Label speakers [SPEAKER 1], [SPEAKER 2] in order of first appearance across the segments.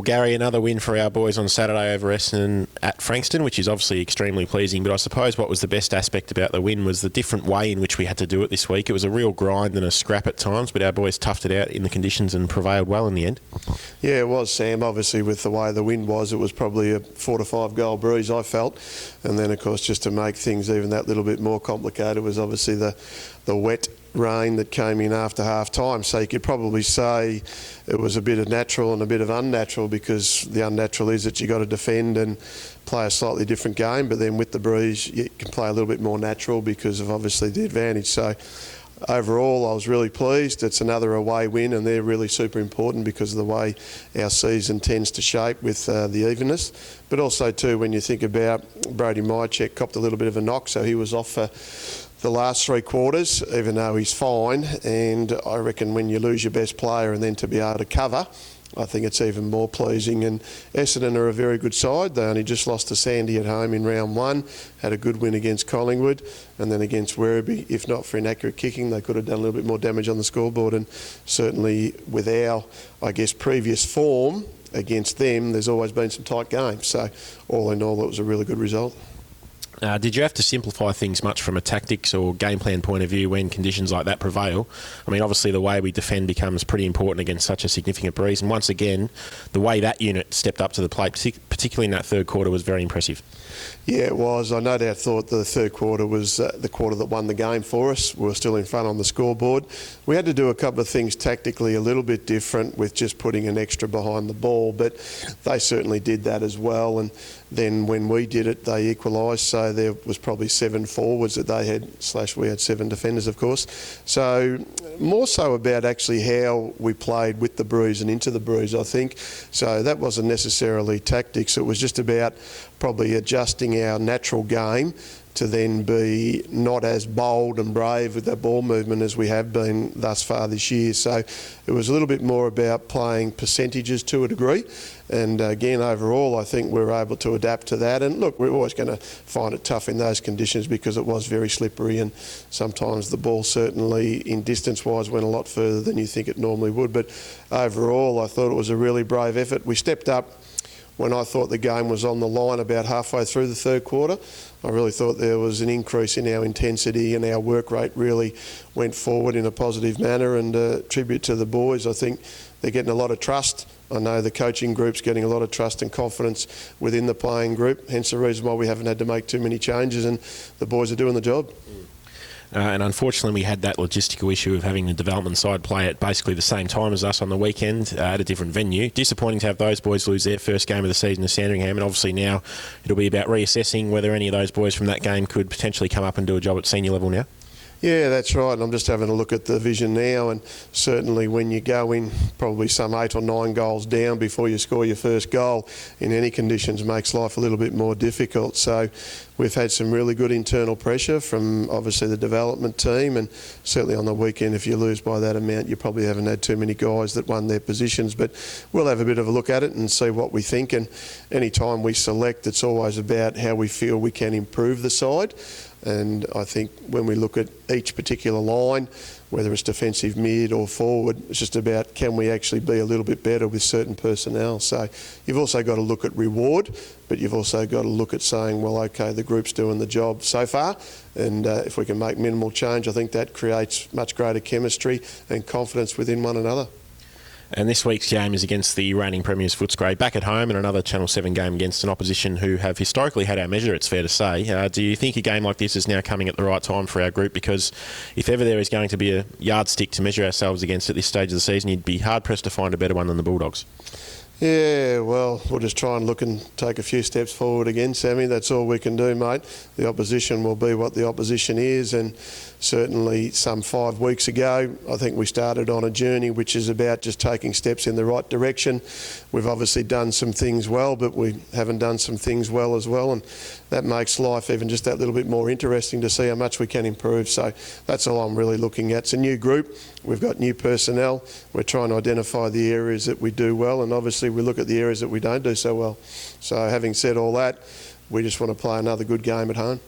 [SPEAKER 1] Well, Gary, another win for our boys on Saturday over Essendon at Frankston, which is obviously extremely pleasing. But I suppose what was the best aspect about the win was the different way in which we had to do it this week. It was a real grind and a scrap at times, but our boys toughed it out in the conditions and prevailed well in the end.
[SPEAKER 2] Yeah, it was, Sam. Obviously, with the way the wind was, it was probably a 4 to 5 goal breeze, I felt. And then, of course, just to make things even that little bit more complicated was obviously the wet rain that came in after half time. So you could probably say it was a bit of natural and a bit of unnatural, because the unnatural is that you got to defend and play a slightly different game, but then with the breeze you can play a little bit more natural because of obviously the advantage. So overall I was really pleased. It's another away win, and they're really super important because of the way our season tends to shape with the evenness. But also too, when you think about Brody Mychek copped a little bit of a knock, so he was off for the last 3 quarters, even though he's fine. And I reckon when you lose your best player and then to be able to cover, I think it's even more pleasing. And Essendon are a very good side. They only just lost to Sandy at home in round 1, had a good win against Collingwood, and then against Werribee. If not for inaccurate kicking, they could have done a little bit more damage on the scoreboard. And certainly with our, I guess, previous form against them, there's always been some tight games. So all in all, it was a really good result.
[SPEAKER 1] Did you have to simplify things much from a tactics or game plan point of view when conditions like that prevail? I mean, obviously the way we defend becomes pretty important against such a significant breeze, and once again, the way that unit stepped up to the plate, particularly in that third quarter, was very impressive.
[SPEAKER 2] Yeah, it was. I no doubt thought the third quarter was the quarter that won the game for us. We were still in front on the scoreboard. We had to do a couple of things tactically a little bit different with just putting an extra behind the ball, but they certainly did that as well. And then when we did it, they equalised, so there was probably 7 forwards that they had, / we had 7 defenders, of course. So more so about actually how we played with the breeze and into the breeze, I think. So that wasn't necessarily tactics. It was just about probably adjusting our natural game to then be not as bold and brave with that ball movement as we have been thus far this year. So it was a little bit more about playing percentages to a degree. And again, overall, I think we were able to adapt to that. And look, we're always going to find it tough in those conditions because it was very slippery, and sometimes the ball certainly in distance-wise went a lot further than you think it normally would. But overall, I thought it was a really brave effort. We stepped up when I thought the game was on the line about halfway through the third quarter. I really thought there was an increase in our intensity, and our work rate really went forward in a positive manner. And tribute to the boys, I think they're getting a lot of trust. I know the coaching group's getting a lot of trust and confidence within the playing group, hence the reason why we haven't had to make too many changes, and the boys are doing the job.
[SPEAKER 1] And unfortunately, we had that logistical issue of having the development side play at basically the same time as us on the weekend at a different venue. Disappointing to have those boys lose their first game of the season to Sandringham, and obviously now it'll be about reassessing whether any of those boys from that game could potentially come up and do a job at senior level now.
[SPEAKER 2] Yeah, that's right. And I'm just having a look at the vision now, and certainly when you go in probably some 8 or 9 goals down before you score your first goal in any conditions makes life a little bit more difficult. So we've had some really good internal pressure from obviously the development team, and certainly on the weekend if you lose by that amount you probably haven't had too many guys that won their positions. But we'll have a bit of a look at it and see what we think, and any time we select it's always about how we feel we can improve the side. And I think when we look at each particular line, whether it's defensive, mid or forward, it's just about can we actually be a little bit better with certain personnel. So you've also got to look at reward, but you've also got to look at saying, well, okay, the group's doing the job so far, and if we can make minimal change, I think that creates much greater chemistry and confidence within one another.
[SPEAKER 1] And this week's game is against the reigning premiers Footscray, back at home, and another Channel 7 game against an opposition who have historically had our measure, it's fair to say. Do you think a game like this is now coming at the right time for our group? Because if ever there is going to be a yardstick to measure ourselves against at this stage of the season, you'd be hard-pressed to find a better one than the Bulldogs.
[SPEAKER 2] Yeah, well, we'll just try and look and take a few steps forward again, Sammy. That's all we can do, mate. The opposition will be what the opposition is, and certainly some 5 weeks ago, I think we started on a journey which is about just taking steps in the right direction. We've obviously done some things well, but we haven't done some things well as well, and that makes life even just that little bit more interesting to see how much we can improve. So that's all I'm really looking at. It's a new group. We've got new personnel. We're trying to identify the areas that we do well, and obviously we look at the areas that we don't do so well. So having said all that, we just want to play another good game at home.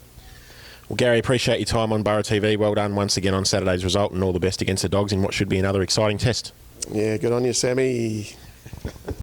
[SPEAKER 1] Well, Gary, appreciate your time on Borough TV. Well done once again on Saturday's result, and all the best against the Dogs in what should be another exciting test.
[SPEAKER 2] Yeah, good on you, Sammy.